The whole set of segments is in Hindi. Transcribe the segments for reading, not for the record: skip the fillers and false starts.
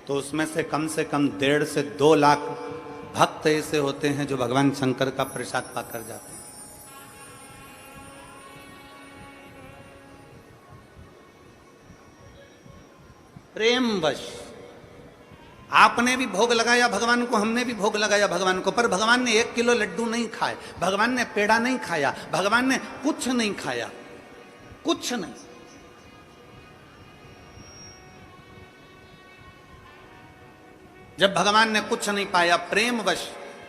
तो उसमें से कम 1.5 से 2 लाख भक्त ऐसे होते हैं जो भगवान शंकर का प्रसाद पाकर जाते हैं। प्रेमवश आपने भी भोग लगाया भगवान को, हमने भी भोग लगाया भगवान को, पर भगवान ने 1 किलो लड्डू नहीं खाए, भगवान ने पेड़ा नहीं खाया, भगवान ने कुछ नहीं खाया, कुछ नहीं। जब भगवान ने कुछ नहीं पाया, प्रेमवश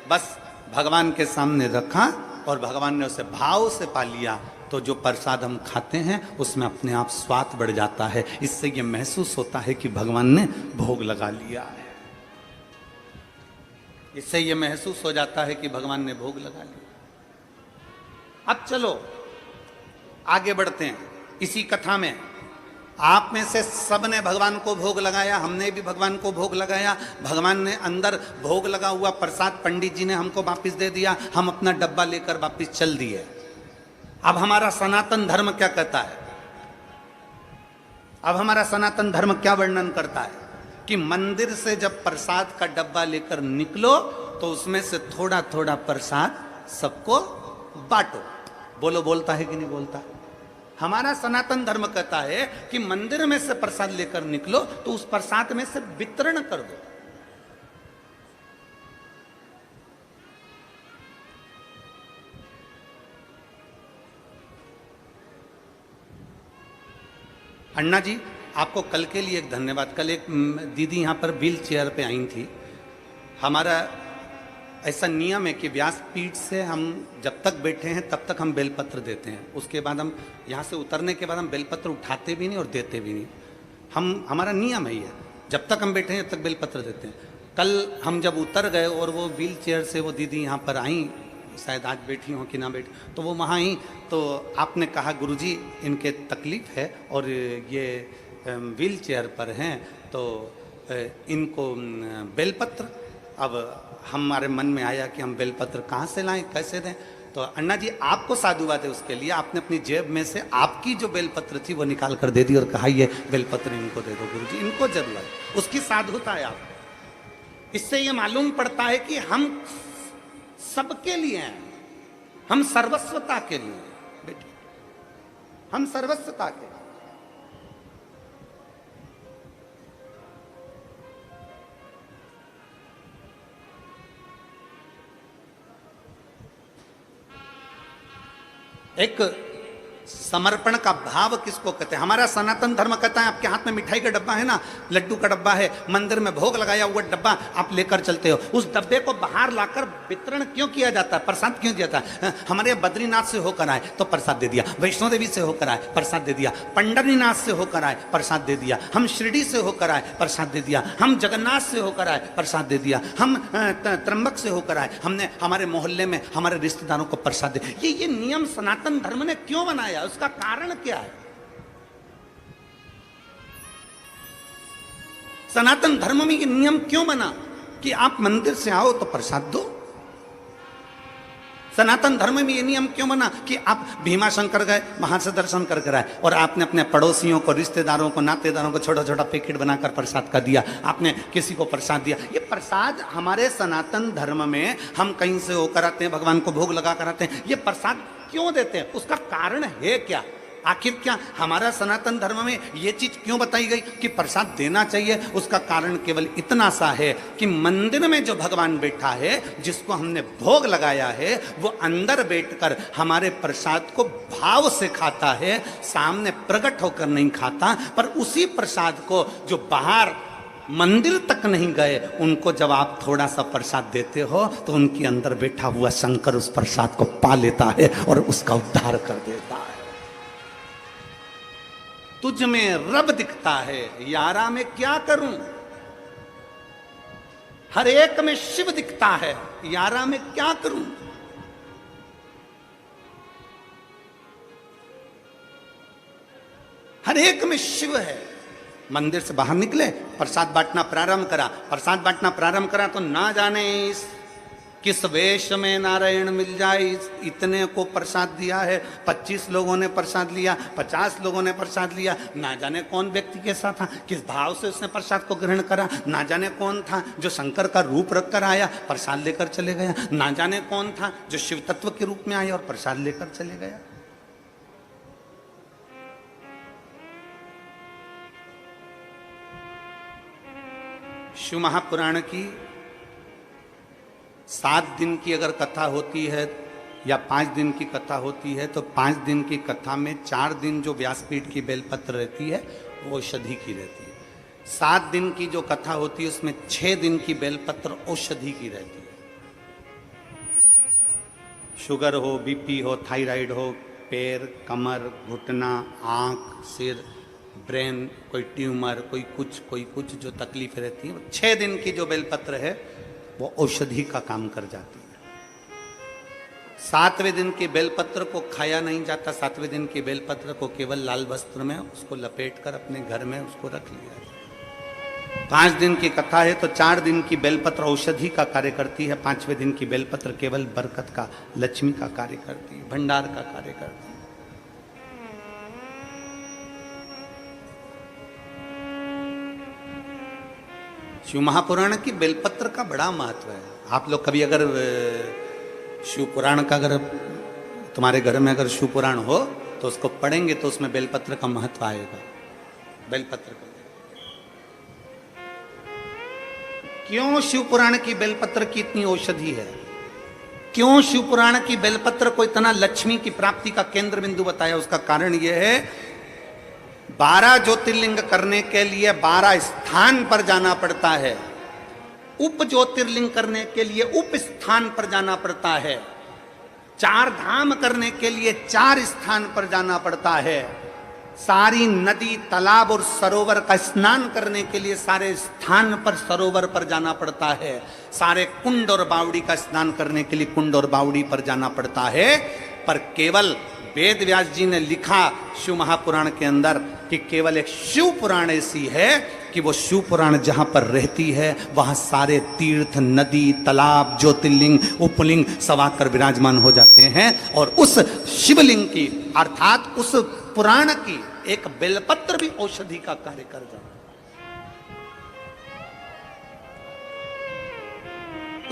बस भगवान के सामने रखा और भगवान ने उसे भाव से पा लिया, तो जो प्रसाद हम खाते हैं उसमें अपने आप स्वाद बढ़ जाता है। इससे ये महसूस होता है कि भगवान ने भोग लगा लिया है, इससे ये महसूस हो जाता है कि भगवान ने भोग लगा लिया। अब चलो आगे बढ़ते हैं इसी कथा में। आप में से सब ने भगवान को भोग लगाया, हमने भी भगवान को भोग लगाया। भगवान ने अंदर भोग लगा हुआ प्रसाद पंडित जी ने हमको वापस दे दिया, हम अपना डब्बा लेकर वापस चल दिए। अब हमारा सनातन धर्म क्या कहता है? अब हमारा सनातन धर्म क्या वर्णन करता है कि मंदिर से जब प्रसाद का डब्बा लेकर निकलो तो उसमें से थोड़ा थोड़ा प्रसाद सबको बांटो। बोलो, बोलता है कि नहीं बोलता? हमारा सनातन धर्म कहता है कि मंदिर में से प्रसाद लेकर निकलो तो उस प्रसाद में से वितरण कर दो। अन्ना जी, आपको कल के लिए एक धन्यवाद। कल एक दीदी यहाँ पर व्हील चेयर पे आई थी। हमारा ऐसा नियम है कि व्यासपीठ से हम जब तक बैठे हैं तब तक हम बेलपत्र देते हैं, उसके बाद हम यहाँ से उतरने के बाद हम बेलपत्र उठाते भी नहीं और देते भी नहीं। हमारा नियम है ये, जब तक हम बैठे हैं तब तक बेलपत्र देते हैं। कल हम जब उतर गए और वो व्हील चेयर से वो दीदी यहाँ पर आई, शायद आज बैठी हो कि ना बैठी, तो वो वहाँ आई तो आपने कहा गुरुजी इनके तकलीफ है और ये व्हील चेयर पर हैं तो इनको बेलपत्र। अब हमारे मन में आया कि हम बेलपत्र कहाँ से लाएं, कैसे दें? तो अन्ना जी आपको साधुवाद है उसके लिए, आपने अपनी जेब में से आपकी जो बेलपत्र थी वो निकाल कर दे दी और कहा ये बेलपत्र इनको दे दो गुरुजी, इनको जरूरत है। उसकी साधुता है आप। इससे ये मालूम पड़ता है कि हम सबके लिए हैं, हम सर्वस्वता के लिए बेटे, हम सर्वस्वता के। एक समर्पण का भाव किसको कहते हैं? हमारा सनातन धर्म कहता है आपके हाथ में मिठाई का डब्बा है ना, लड्डू का डब्बा है, मंदिर में भोग लगाया हुआ डब्बा आप लेकर चलते हो, उस डब्बे को बाहर लाकर वितरण क्यों किया जाता है? प्रसाद क्यों दिया जाता है? हमारे बद्रीनाथ से होकर आए तो प्रसाद दे दिया, वैष्णो देवी से होकर आए प्रसाद दे दिया, पंढरीनाथ से होकर आए प्रसाद दे दिया, हम शिरडी से होकर आए प्रसाद दे दिया, हम जगन्नाथ से होकर आए प्रसाद दे दिया, हम त्र्यंबक से होकर आए, हमने हमारे मोहल्ले में हमारे रिश्तेदारों को प्रसाद दे। ये नियम सनातन धर्म ने क्यों बनाया? उसका कारण क्या है? सनातन धर्म में ये नियम क्यों बना कि आप मंदिर से आओ तो प्रसाद दो? सनातन धर्म में ये नियम क्यों बना कि आप भीमा शंकर गए, वहां से दर्शन कर आए और आपने अपने पड़ोसियों को, रिश्तेदारों को, नातेदारों को छोटा छोटा पैकेट बनाकर प्रसाद का दिया, आपने किसी को प्रसाद दिया? ये प्रसाद हमारे सनातन धर्म में हम कहीं से होकर आते हैं, भगवान को भोग लगा कर आते हैं, ये प्रसाद क्यों देते हैं? उसका कारण है क्या? आखिर क्या हमारा सनातन धर्म में ये चीज क्यों बताई गई कि प्रसाद देना चाहिए? उसका कारण केवल इतना सा है कि मंदिर में जो भगवान बैठा है, जिसको हमने भोग लगाया है, वो अंदर बैठकर हमारे प्रसाद को भाव से खाता है, सामने प्रकट होकर नहीं खाता। पर उसी प्रसाद को जो बाहर मंदिर तक नहीं गए, उनको जब आप थोड़ा सा प्रसाद देते हो तो उनके अंदर बैठा हुआ शंकर उस प्रसाद को पा लेता है और उसका उद्धार कर देता है। तुझ में रब दिखता है, यारा में क्या करूं? हर एक में शिव दिखता है, यारा में क्या करूं? हर एक में शिव है। मंदिर से बाहर निकले, प्रसाद बांटना प्रारंभ करा, प्रसाद बांटना प्रारंभ करा तो ना जाने इस किस वेश में नारायण मिल जाए, इतने को प्रसाद दिया है। 25 लोगों ने प्रसाद लिया, 50 लोगों ने प्रसाद लिया, ना जाने कौन व्यक्ति कैसा था, किस भाव से उसने प्रसाद को ग्रहण करा, ना जाने कौन था जो शंकर का रूप रखकर आया प्रसाद लेकर चले गया, ना जाने कौन था जो शिव तत्व के रूप में आया और प्रसाद लेकर चले गया। शिव महापुराण की 7 दिन की अगर कथा होती है या 5 दिन की कथा होती है, तो 5 दिन की कथा में 4 दिन जो व्यासपीठ की बेलपत्र रहती है वो औषधि की रहती है। 7 दिन की जो कथा होती है उसमें 6 दिन की बेलपत्र औषधि की रहती है। शुगर हो, बीपी हो, थायराइड हो, पैर, कमर, घुटना, आँख, सिर, ब्रेन, कोई ट्यूमर, कोई कुछ जो तकलीफ रहती है, 6 दिन की जो बेलपत्र है वो औषधि का काम कर जाती है। 7वें दिन के बेलपत्र को खाया नहीं जाता। 7वें दिन के बेलपत्र को केवल लाल वस्त्र में उसको लपेट कर अपने घर में उसको रख लिया जाता। 5 दिन की कथा है तो 4 दिन की बेलपत्र औषधि का कार्य करती है। 5वें दिन की बेलपत्र केवल बरकत का, लक्ष्मी का कार्य करती है, भंडार का कार्य करती है। शिव महापुराण की बेलपत्र का बड़ा महत्व है। आप लोग कभी अगर शिव पुराण का, अगर तुम्हारे घर में अगर शिव पुराण हो तो उसको पढ़ेंगे तो उसमें बेलपत्र का महत्व आएगा। बेलपत्र का क्यों शिव पुराण की बेलपत्र की इतनी औषधि है, क्यों शिव पुराण की बेलपत्र को इतना लक्ष्मी की प्राप्ति का केंद्र बिंदु बताया, उसका कारण यह है 12 ज्योतिर्लिंग करने के लिए 12 स्थान पर जाना पड़ता है। उप ज्योतिर्लिंग करने के लिए उप स्थान पर जाना पड़ता है। 4 धाम करने के लिए 4 स्थान पर जाना पड़ता है। सारी नदी, तालाब और सरोवर का स्नान करने के लिए सारे स्थान पर, सरोवर पर जाना पड़ता है। सारे कुंड और बावड़ी का स्नान करने के लिए कुंड और बावड़ी पर जाना पड़ता है। पर केवल वेद व्यास जी ने लिखा शिव महापुराण के अंदर कि केवल एक शिव पुराण ऐसी है कि वो शिव पुराण जहां पर रहती है वहां सारे तीर्थ, नदी, तालाब, ज्योतिर्लिंग, उपलिंग सब आकर विराजमान हो जाते हैं और उस शिवलिंग की अर्थात उस पुराण की एक बेलपत्र भी औषधि का कार्य कर जाता है।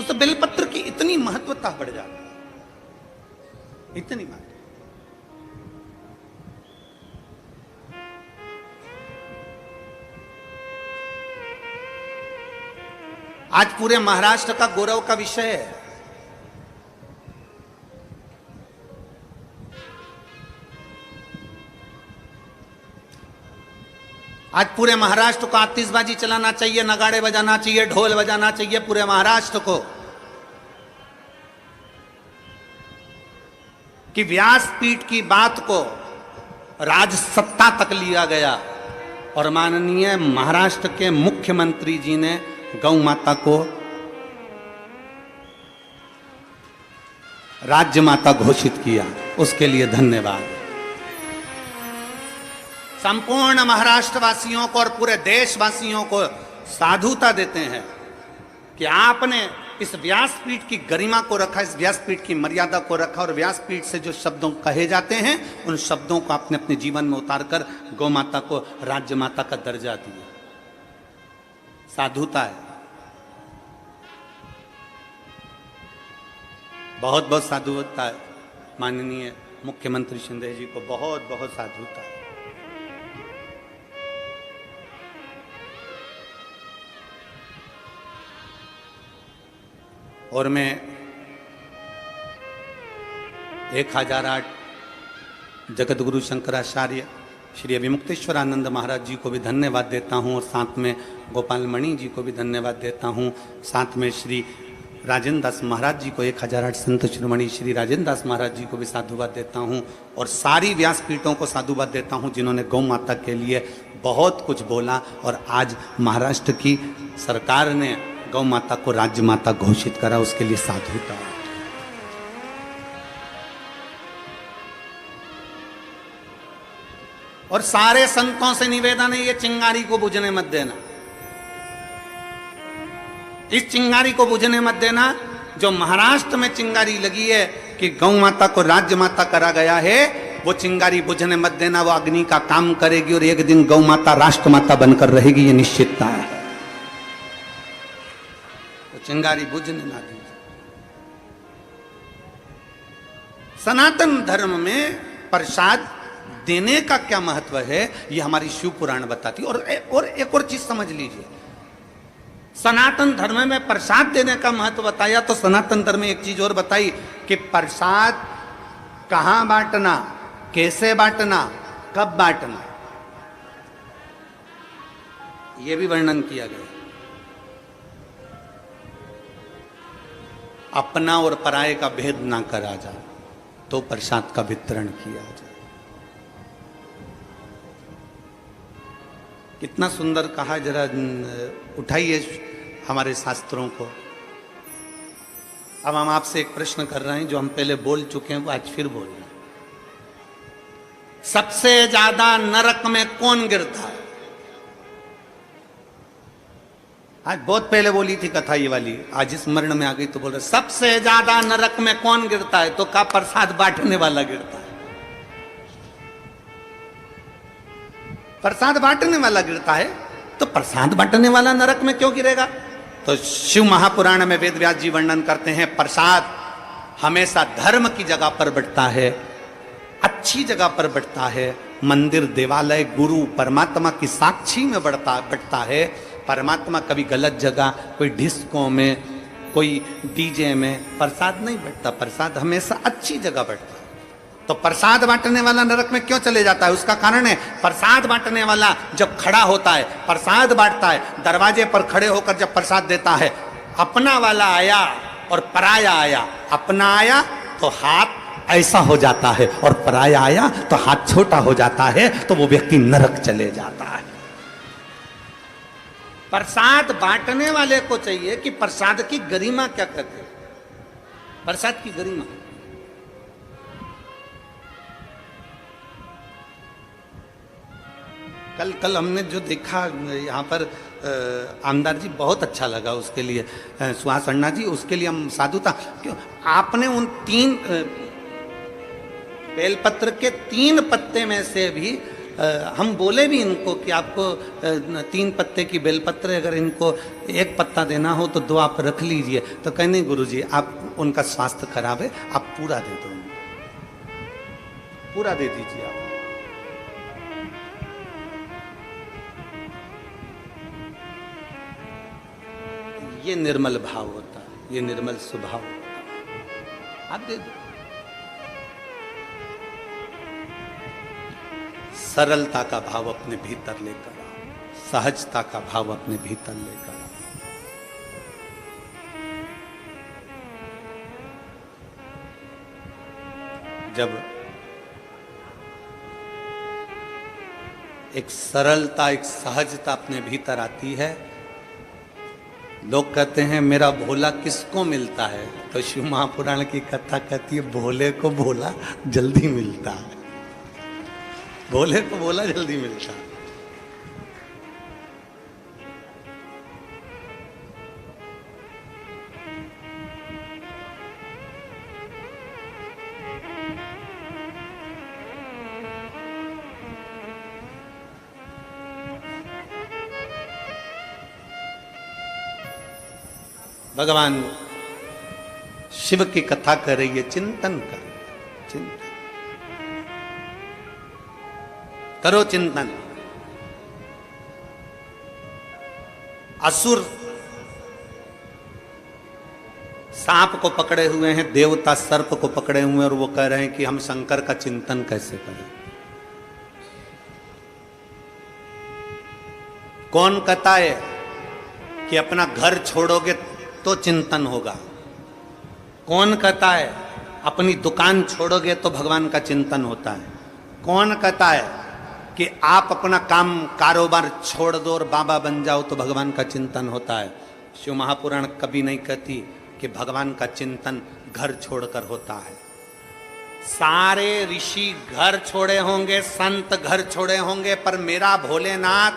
उस बेलपत्र की इतनी महत्वता बढ़ जाती है, इतनी महत्व। आज पूरे महाराष्ट्र का गौरव का विषय है। आज पूरे महाराष्ट्र को आतिशबाजी चलाना चाहिए, नगाड़े बजाना चाहिए, ढोल बजाना चाहिए पूरे महाराष्ट्र को कि व्यासपीठ की बात को राजसत्ता तक लिया गया और माननीय महाराष्ट्र के मुख्यमंत्री जी ने गौ माता को राज्य माता घोषित किया, उसके लिए धन्यवाद। संपूर्ण महाराष्ट्र वासियों को और पूरे देशवासियों को साधुता देते हैं कि आपने इस व्यासपीठ की गरिमा को रखा, इस व्यासपीठ की मर्यादा को रखा और व्यासपीठ से जो शब्दों कहे जाते हैं उन शब्दों को आपने अपने जीवन में उतारकर गौ माता को राज्य माता का दर्जा दिया। साधुता है, बहुत बहुत साधुता है। माननीय मुख्यमंत्री शिंदे जी को बहुत बहुत साधुता है। और मैं 1008 जगत गुरु शंकराचार्य श्री अभिमुक्तेश्वरानंद महाराज जी को भी धन्यवाद देता हूँ और साथ में गोपाल मणि जी को भी धन्यवाद देता हूँ। साथ में श्री राजेंद्र दास महाराज जी को 1008 संत शिरोमणि श्री राजेंद्र दास महाराज जी को भी साधुवाद देता हूँ और सारी व्यासपीठों को साधुवाद देता हूँ जिन्होंने गौ माता के लिए बहुत कुछ बोला और आज महाराष्ट्र की सरकार ने गौ माता को राज्य माता घोषित करा, उसके लिए साधुता। और सारे संतों से निवेदन है, ये चिंगारी को बुझने मत देना, इस चिंगारी को बुझने मत देना। जो महाराष्ट्र में चिंगारी लगी है कि गौ माता को राज्य माता करा गया है, वो चिंगारी बुझने मत देना, वो अग्नि का काम करेगी और एक दिन गौ माता राष्ट्र माता बनकर रहेगी, ये निश्चितता है। तो चिंगारी बुझने ना दीजिए। सनातन धर्म में प्रसाद देने का क्या महत्व है, ये हमारी शिव पुराण बताती। और एक और चीज समझ लीजिए, सनातन धर्म में प्रसाद देने का महत्व बताया, तो सनातन धर्म में एक चीज और बताई कि प्रसाद कहां बांटना, कैसे बांटना, कब बांटना, यह भी वर्णन किया गया। अपना और पराये का भेद ना करा जाए तो प्रसाद का वितरण किया जाए। कितना सुंदर कहा, जरा उठाइए हमारे शास्त्रों को। अब हम आपसे एक प्रश्न कर रहे हैं जो हम पहले बोल चुके हैं, वो आज फिर बोल रहे हैं। सबसे ज्यादा नरक में कौन गिरता है? आज बहुत पहले बोली थी कथा ये वाली, आज स्मरण में आ गई तो बोल रहे सबसे ज्यादा नरक में कौन गिरता है, तो का प्रसाद बांटने वाला गिरता है। प्रसाद बांटने वाला गिरता है, तो प्रसाद बांटने वाला नरक में क्यों गिरेगा? तो शिव महापुराण में वेद व्यास जी वर्णन करते हैं, प्रसाद हमेशा धर्म की जगह पर बढ़ता है, अच्छी जगह पर बढ़ता है। मंदिर, देवालय, गुरु, परमात्मा की साक्षी में बढ़ता है। परमात्मा कभी गलत जगह, कोई डिस्को में, कोई डीजे में प्रसाद नहीं बढ़ता। प्रसाद हमेशा अच्छी जगह बढ़ता है। तो प्रसाद बांटने वाला नरक में क्यों चले जाता है? उसका कारण है, प्रसाद बांटने वाला जब खड़ा होता है, प्रसाद बांटता है, दरवाजे पर खड़े होकर जब प्रसाद देता है, अपना वाला आया और पराया आया। अपना आया तो हाथ ऐसा हो जाता है और पराया आया तो हाथ छोटा हो जाता है, तो वो व्यक्ति नरक चले जाता है। प्रसाद बांटने वाले को चाहिए कि प्रसाद की गरिमा क्या कहते हैं, प्रसाद की गरिमा। कल हमने जो देखा यहाँ पर आमदार जी, बहुत अच्छा लगा, उसके लिए सुहास अन्ना जी, उसके लिए हम साधुता। क्यों आपने उन 3 बेलपत्र के 3 पत्ते में से भी हम बोले भी इनको कि आपको 3 पत्ते की बेलपत्र, अगर इनको 1 पत्ता देना हो तो 2 आप रख लीजिए। तो कहने गुरु जी आप, उनका स्वास्थ्य खराब है, आप पूरा दे दो, पूरा दे दीजिए आप। ये निर्मल भाव होता है, ये निर्मल स्वभाव आप दे दो। सरलता का भाव अपने भीतर लेकर आओ, सहजता का भाव अपने भीतर लेकर आओ। जब एक सरलता, एक सहजता अपने भीतर आती है, लोग कहते हैं मेरा भोला किसको मिलता है, तो शिव महापुराण की कथा कहती है भोले को भोला जल्दी मिलता है, भोले को भोला जल्दी मिलता है। भगवान शिव की कथा कर रही है, चिंतन कर, चिंतन करो, चिंतन। असुर सांप को पकड़े हुए हैं, देवता सर्प को पकड़े हुए हैं, और वो कह रहे हैं कि हम शंकर का चिंतन कैसे करें। कौन कहता है कि अपना घर छोड़ोगे तो चिंतन होगा? कौन कहता है अपनी दुकान छोड़ोगे तो भगवान का चिंतन होता है? कौन कहता है कि आप अपना काम कारोबार छोड़ दो और बाबा बन जाओ तो भगवान का चिंतन होता है? शिव महापुराण कभी नहीं कहती कि भगवान का चिंतन घर छोड़कर होता है। सारे ऋषि घर छोड़े होंगे, संत घर छोड़े होंगे, पर मेरा भोलेनाथ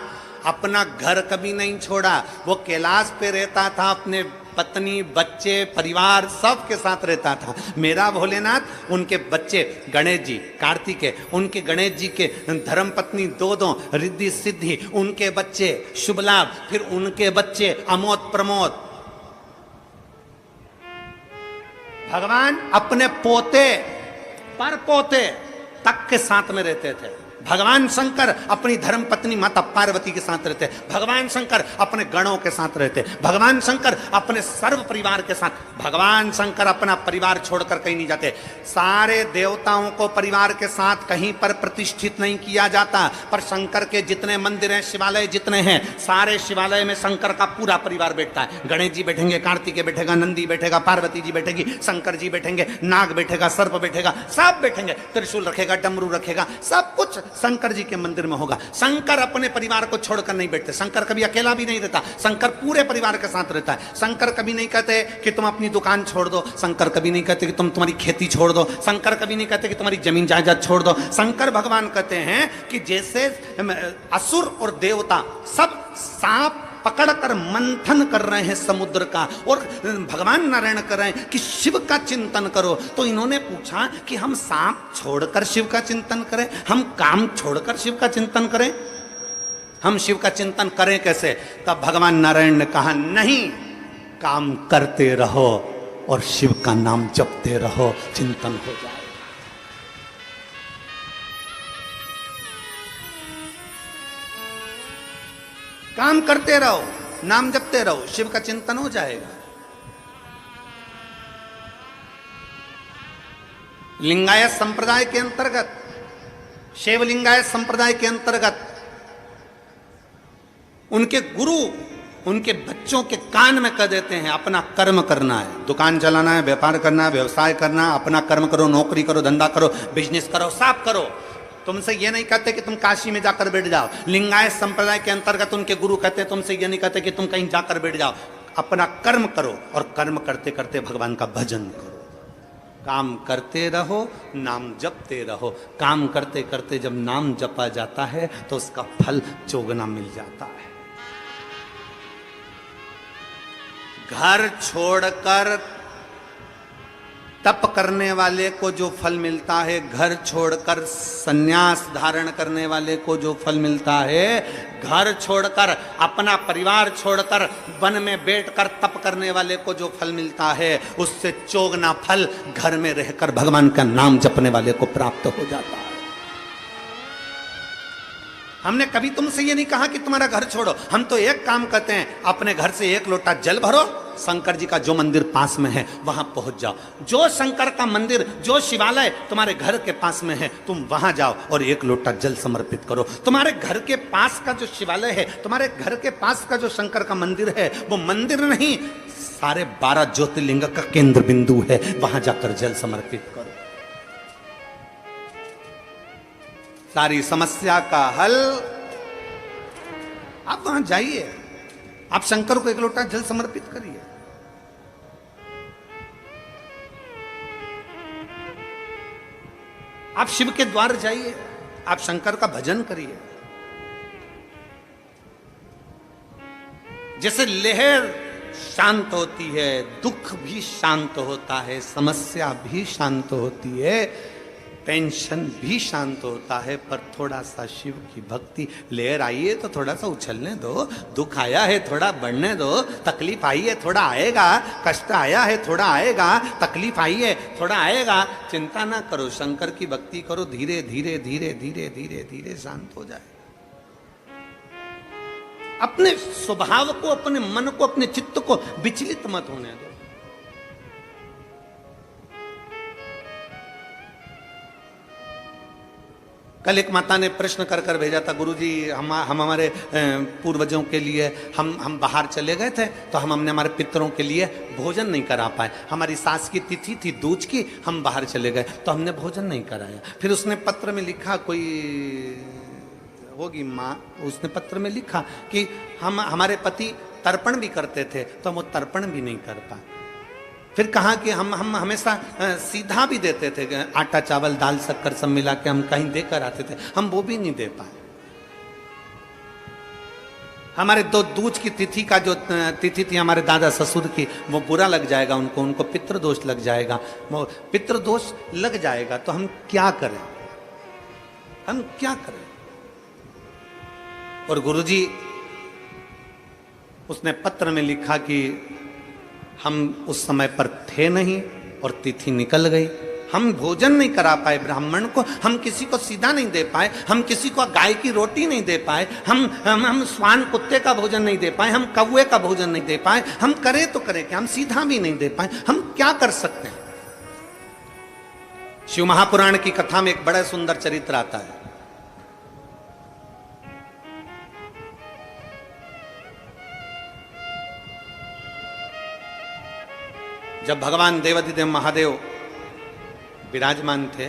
अपना घर कभी नहीं छोड़ा। वो कैलाश पे रहता था, अपने पत्नी, बच्चे, परिवार सबके साथ रहता था। मेरा भोलेनाथ, उनके बच्चे गणेश जी, कार्तिकेय, उनके गणेश जी के धर्म पत्नी दो दो, रिद्धि सिद्धि, उनके बच्चे शुभ लाभ, फिर उनके बच्चे अमोद प्रमोद। भगवान अपने पोते पर पोते तक के साथ में रहते थे। भगवान शंकर अपनी धर्म पत्नी माता पार्वती के साथ रहते, भगवान शंकर अपने गणों के साथ रहते, भगवान शंकर अपने सर्व परिवार के साथ। भगवान शंकर अपना परिवार छोड़कर कहीं नहीं जाते। सारे देवताओं को परिवार के साथ कहीं पर प्रतिष्ठित नहीं किया जाता, पर शंकर के जितने मंदिर हैं, शिवालय जितने हैं, सारे शिवालय में शंकर का पूरा परिवार बैठता है। गणेश जी बैठेंगे, कार्तिकेय बैठेगा, नंदी बैठेगा, पार्वती जी बैठेगी, शंकर जी बैठेंगे, नाग बैठेगा, सर्प बैठेगा, सब बैठेंगे, त्रिशूल रखेगा, डमरू रखेगा, सब कुछ शंकर जी के मंदिर में होगा। शंकर अपने परिवार को छोड़कर नहीं बैठते, शंकर कभी अकेला भी नहीं रहता, शंकर पूरे परिवार के साथ रहता है। शंकर कभी नहीं कहते कि तुम अपनी दुकान छोड़ दो, शंकर कभी नहीं कहते कि तुम तुम्हारी खेती छोड़ दो, शंकर कभी नहीं कहते कि तुम्हारी जमीन जायदाद छोड़ दो। शंकर भगवान कहते हैं कि जैसे असुर और देवता सब सांप पकड़कर मंथन कर रहे हैं समुद्र का, और भगवान नारायण कर रहे हैं कि शिव का चिंतन करो, तो इन्होंने पूछा कि हम सांप छोड़कर शिव का चिंतन करें, हम काम छोड़कर शिव का चिंतन करें, हम शिव का चिंतन करें कैसे? तब भगवान नारायण ने कहा, नहीं, काम करते रहो और शिव का नाम जपते रहो, चिंतन हो जाए। काम करते रहो, नाम जपते रहो, शिव का चिंतन हो जाएगा। लिंगायत संप्रदाय के अंतर्गत, शैव लिंगायत संप्रदाय के अंतर्गत उनके गुरु उनके बच्चों के कान में कह देते हैं, अपना कर्म करना है, दुकान चलाना है, व्यापार करना है, व्यवसाय करना है, अपना कर्म करो, नौकरी करो, धंधा करो, बिजनेस करो, सब करो। तुमसे ये नहीं कहते कि तुम काशी में जाकर बैठ जाओ। लिंगायत संप्रदाय के अंतर्गत उनके गुरु कहते हैं, तुमसे ये नहीं कहते कि तुम कहीं जाकर बैठ जाओ, अपना कर्म करो, और कर्म करते करते भगवान का भजन करो। काम करते रहो, नाम जपते रहो। काम करते करते जब नाम जपा जाता है तो उसका फल चौगुना मिल जाता है। घर छोड़कर तप करने वाले को जो फल मिलता है, घर छोड़कर सन्यास धारण करने वाले को जो फल मिलता है, घर छोड़कर अपना परिवार छोड़कर वन में बैठकर तप करने वाले को जो फल मिलता है, उससे चौगुना फल घर में रहकर भगवान का नाम जपने वाले को प्राप्त हो जाता है। हमने कभी तुमसे ये नहीं कहा कि तुम्हारा घर छोड़ो, हम तो एक काम करते हैं, अपने घर से एक लोटा जल भरो, शंकर जी का जो मंदिर पास में है वहां पहुंच जाओ। जो शंकर का मंदिर, जो शिवालय तुम्हारे घर के पास में है, तुम वहां जाओ और एक लोटा जल समर्पित करो। तुम्हारे घर के पास का जो शिवालय है, तुम्हारे घर के पास का जो शंकर का मंदिर है, वो मंदिर नहीं, सारे 12 ज्योतिर्लिंग का केंद्र बिंदु है, वहां जाकर जल समर्पित करो। सारी समस्या का हल। आप वहां जाइए, आप शंकर को एक लोटा जल समर्पित करिए। आप शिव के द्वार जाइए, आप शंकर का भजन करिए। जैसे लहर शांत होती है, दुख भी शांत होता है, समस्या भी शांत होती है, टेंशन भी शांत होता है, पर थोड़ा सा शिव की भक्ति, लहर आई है तो थोड़ा सा उछलने दो, दुख आया है थोड़ा बढ़ने दो, तकलीफ आई है थोड़ा आएगा, कष्ट आया है थोड़ा आएगा, तकलीफ आई है थोड़ा आएगा, चिंता ना करो, शंकर की भक्ति करो, धीरे धीरे धीरे धीरे धीरे धीरे शांत हो जाए। अपने स्वभाव को, अपने मन को, अपने चित्त को विचलित मत होने दो। कल एक माता ने प्रश्न कर कर भेजा था, गुरुजी हम हमारे पूर्वजों के लिए हम बाहर चले गए थे, तो हमने हमारे पितरों के लिए भोजन नहीं करा पाए। हमारी सास की तिथि थी दूज की, हम बाहर चले गए तो हमने भोजन नहीं कराया। फिर उसने पत्र में लिखा, कोई होगी माँ, उसने पत्र में लिखा कि हमारे पति तर्पण भी करते थे तो हम वो तर्पण भी नहीं कर पाए। फिर कहा कि हम हमेशा सीधा भी देते थे, आटा चावल दाल शक्कर सब मिला के हम कहीं देकर आते थे, हम वो भी नहीं दे पाए। हमारे दो दूज की तिथि का जो तिथि थी हमारे दादा ससुर की, वो बुरा लग जाएगा उनको, उनको पितृदोष लग जाएगा। वो पितृदोष लग जाएगा तो हम क्या करें, हम क्या करें? और गुरुजी उसने पत्र में लिखा कि हम उस समय पर थे नहीं और तिथि निकल गई, हम भोजन नहीं करा पाए ब्राह्मण को, हम किसी को सीधा नहीं दे पाए, हम किसी को गाय की रोटी नहीं दे पाए, हम स्वान कुत्ते का भोजन नहीं दे पाए, हम कौवे का भोजन नहीं दे पाए, हम करें तो करें क्या, हम सीधा भी नहीं दे पाए, हम क्या कर सकते हैं? शिव महापुराण की कथा में एक बड़ा सुंदर चरित्र आता है। जब भगवान देवाधिदेव महादेव विराजमान थे,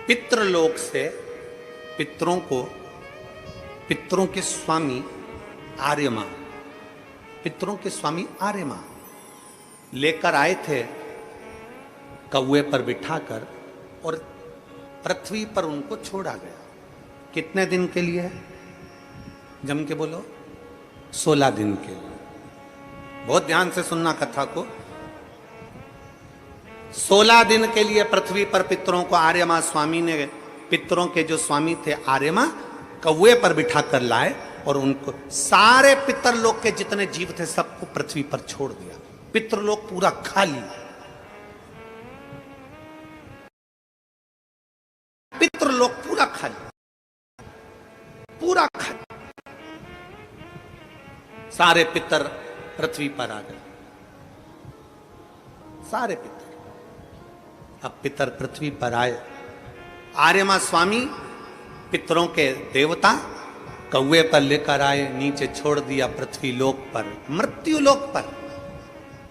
पितृलोक से पितरों के स्वामी आर्यमा, पितरों के स्वामी आर्यमा लेकर आए थे कौए पर बिठाकर, और पृथ्वी पर उनको छोड़ा गया। कितने दिन के लिए? जम के बोलो, 16 दिन के लिए। बहुत ध्यान से सुनना कथा को। 16 दिन के लिए पृथ्वी पर पितरों को आर्यमा स्वामी ने, पितरों के जो स्वामी थे आर्यमा, कौए पर बिठाकर लाए और उनको सारे पितरलोक के जितने जीव थे सबको पृथ्वी पर छोड़ दिया। पितरलोक पूरा खाली, पितरलोक पूरा खाली, पूरा खाली। सारे पितर पृथ्वी पर आ गए, सारे पितर। अब पितर पृथ्वी पर आए, आर्यमा स्वामी पितरों के देवता कौए पर लेकर आए, नीचे छोड़ दिया पृथ्वी लोक पर, मृत्यु लोक पर।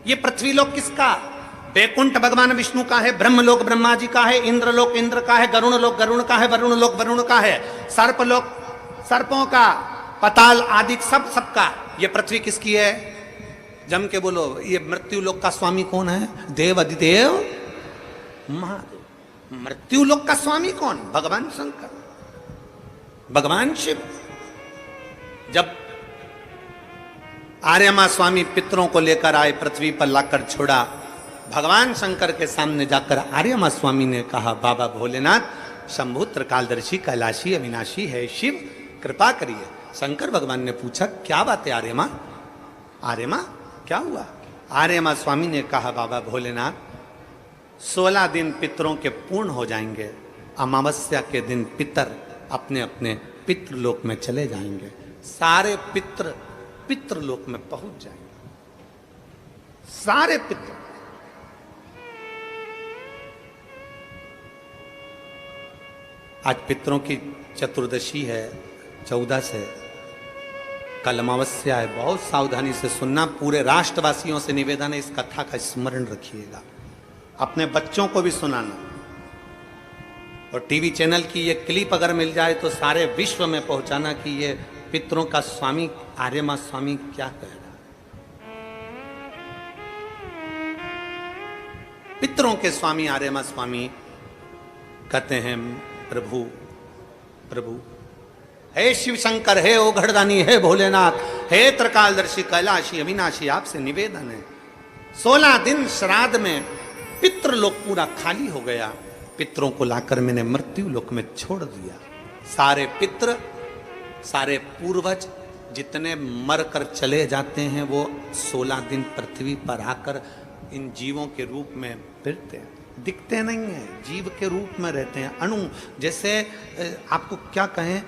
ये पृथ्वी लोक किसका? वैकुंठ भगवान विष्णु का है, ब्रह्मलोक ब्रह्मा जी का है, इंद्रलोक इंद्र का है, गरुण लोक गरुण का है, वरुण लोक वरुण का है, सर्पलोक सर्पों का, पताल आदि सब सबका। ये पृथ्वी किसकी है? जम के बोलो, ये मृत्यु लोक का स्वामी कौन है? देव अधिदेव महादेव। मृत्यु लोक का स्वामी कौन? भगवान शंकर, भगवान शिव। जब आर्यमा स्वामी पितरों को लेकर आए, पृथ्वी पर लाकर छोड़ा, भगवान शंकर के सामने जाकर आर्यमा स्वामी ने कहा, बाबा भोलेनाथ, शंभु त्रिकालदर्शी कैलाशी अविनाशी है शिव, कृपा करिए। शंकर भगवान ने पूछा, क्या बात है आर्यमा? आर्यमा क्या हुआ? आर्यमा स्वामी ने कहा, बाबा भोलेनाथ, 16 दिन पितरों के पूर्ण हो जाएंगे, अमावस्या के दिन पितर अपने अपने पितृलोक में चले जाएंगे, सारे पितर पितृलोक में पहुंच जाएंगे, सारे पितर। आज पितरों की चतुर्दशी है, 14 से, कल अमावस्या है। बहुत सावधानी से सुनना, पूरे राष्ट्रवासियों से निवेदन है, इस कथा का स्मरण रखिएगा, अपने बच्चों को भी सुनाना। और टीवी चैनल की ये क्लिप अगर मिल जाए तो सारे विश्व में पहुंचाना कि ये पितरों का स्वामी आर्यमा स्वामी क्या कह रहा है। पितरों के स्वामी आर्यमा स्वामी कहते हैं, प्रभु प्रभु, हे शिव शंकर, हे ओघड़दानी, हे भोलेनाथ, हे त्रिकालदर्शी कैलाशी अविनाशी, आपसे निवेदन है, 16 दिन श्राद्ध में पितृलोक पूरा खाली हो गया, पितरों को लाकर मैंने मृत्यु लोक में छोड़ दिया। सारे पितृ, सारे पूर्वज जितने मर कर चले जाते हैं, वो 16 दिन पृथ्वी पर आकर इन जीवों के रूप में फिरते हैं, दिखते नहीं हैं, जीव के रूप में रहते हैं, अणु जैसे। आपको क्या कहें,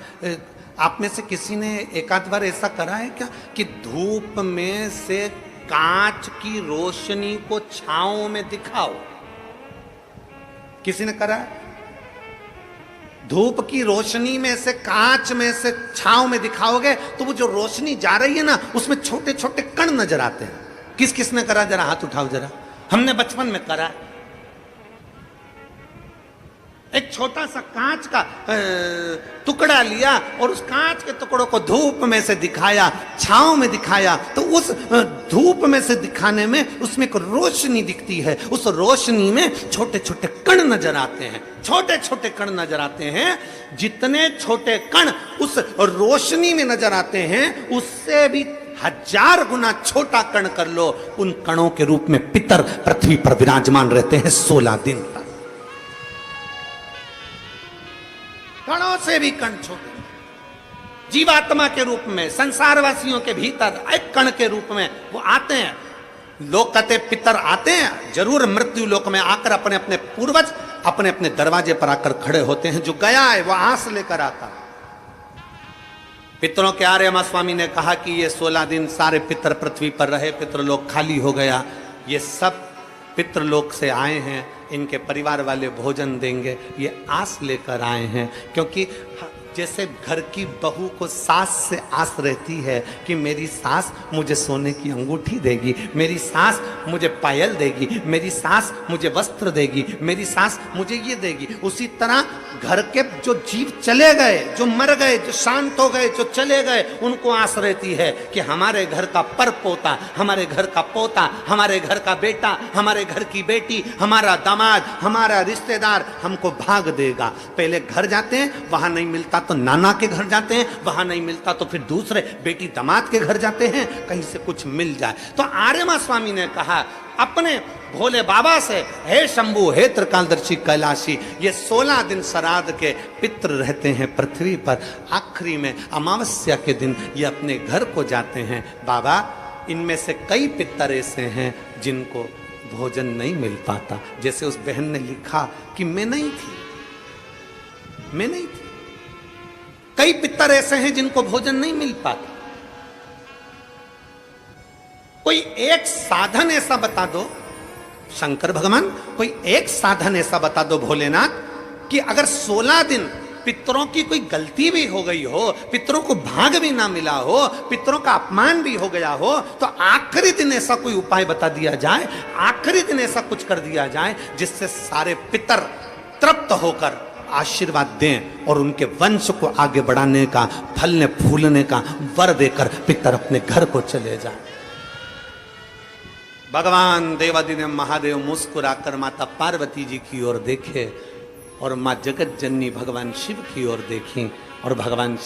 आप में से किसी ने एक आध बार ऐसा करा है क्या कि धूप में से कांच की रोशनी को छांव में दिखाओ? किसी ने करा? धूप की रोशनी में से, कांच में से छांव में दिखाओगे तो वो जो रोशनी जा रही है ना, उसमें छोटे छोटे कण नजर आते हैं। किस किस ने करा? जरा हाथ उठाओ जरा। हमने बचपन में करा। एक छोटा सा कांच का टुकड़ा लिया और उस कांच के टुकड़ों को धूप में से दिखाया, छांव में दिखाया, तो उस धूप में से दिखाने में उसमें एक रोशनी दिखती है। उस रोशनी में छोटे छोटे कण नजर आते हैं, छोटे छोटे कण नजर आते हैं। जितने छोटे कण उस रोशनी में नजर आते हैं, उससे भी 1000 गुना छोटा कण कर लो, उन कणों के रूप में पितर पृथ्वी पर विराजमान रहते हैं 16 दिन तक। कणों से भी कण छोटे, जीवात्मा के रूप में संसारवासियों के भीतर एक कण के रूप में वो आते हैं। लोग कहते पितर आते हैं जरूर, मृत्यु लोक में आकर अपने अपने पूर्वज अपने अपने दरवाजे पर आकर खड़े होते हैं। जो गया है वो आस लेकर आता। पितरों के आर्यमा स्वामी ने कहा कि ये 16 दिन सारे पितर पृथ्वी पर रहे, पितृलोक खाली हो गया। ये सब पितृलोक से आए हैं, इनके परिवार वाले भोजन देंगे, ये आस लेकर आए हैं। क्योंकि जैसे घर की बहू को सास से आस रहती है कि मेरी सास मुझे सोने की अंगूठी देगी, मेरी सास मुझे पायल देगी, मेरी सास मुझे वस्त्र देगी, मेरी सास मुझे ये देगी, उसी तरह घर के जो जीव चले गए, जो मर गए, जो शांत हो गए, जो चले गए, उनको आस रहती है कि हमारे घर का पर पोता, हमारे घर का पोता, हमारे घर का बेटा, हमारे घर की बेटी, हमारा दामाद, हमारा रिश्तेदार हमको भाग देगा। पहले घर जाते हैं, वहां नहीं मिलता तो नाना के घर जाते हैं, वहां नहीं मिलता तो फिर दूसरे बेटी दामाद के घर जाते हैं, कहीं से कुछ मिल जाए। तो आर्यमा स्वामी ने कहा अपने भोले बाबा से, हे शंभु, हे त्रिकालदर्शी कैलाशी, ये 16 दिन श्राद्ध के पितृ रहते हैं पृथ्वी पर। आखिरी में अमावस्या के दिन ये अपने घर को जाते हैं। बाबा, इनमें से कई पितर ऐसे हैं जिनको भोजन नहीं मिल पाता। जैसे उस बहन ने लिखा कि मैं नहीं थी। कई पितर ऐसे हैं जिनको भोजन नहीं मिल पाता। कोई एक साधन ऐसा बता दो शंकर भगवान, कोई एक साधन ऐसा बता दो भोलेनाथ कि अगर 16 दिन पितरों की कोई गलती भी हो गई हो, पितरों को भाग भी ना मिला हो, पितरों का अपमान भी हो गया हो, तो आखिरी दिन ऐसा कोई उपाय बता दिया जाए, आखिरी दिन ऐसा कुछ कर दिया जाए जिससे सारे पितर तृप्त होकर आशीर्वाद दें और उनके वंश को आगे बढ़ाने का, फलने फूलने का वर देकर पितर अपने घर को चले जाएं। भगवान देवादिदेव महादेव मुस्कुराकर माता पार्वती जी की ओर देखे और मां जगत जननी भगवान शिव की ओर देखी और भगवान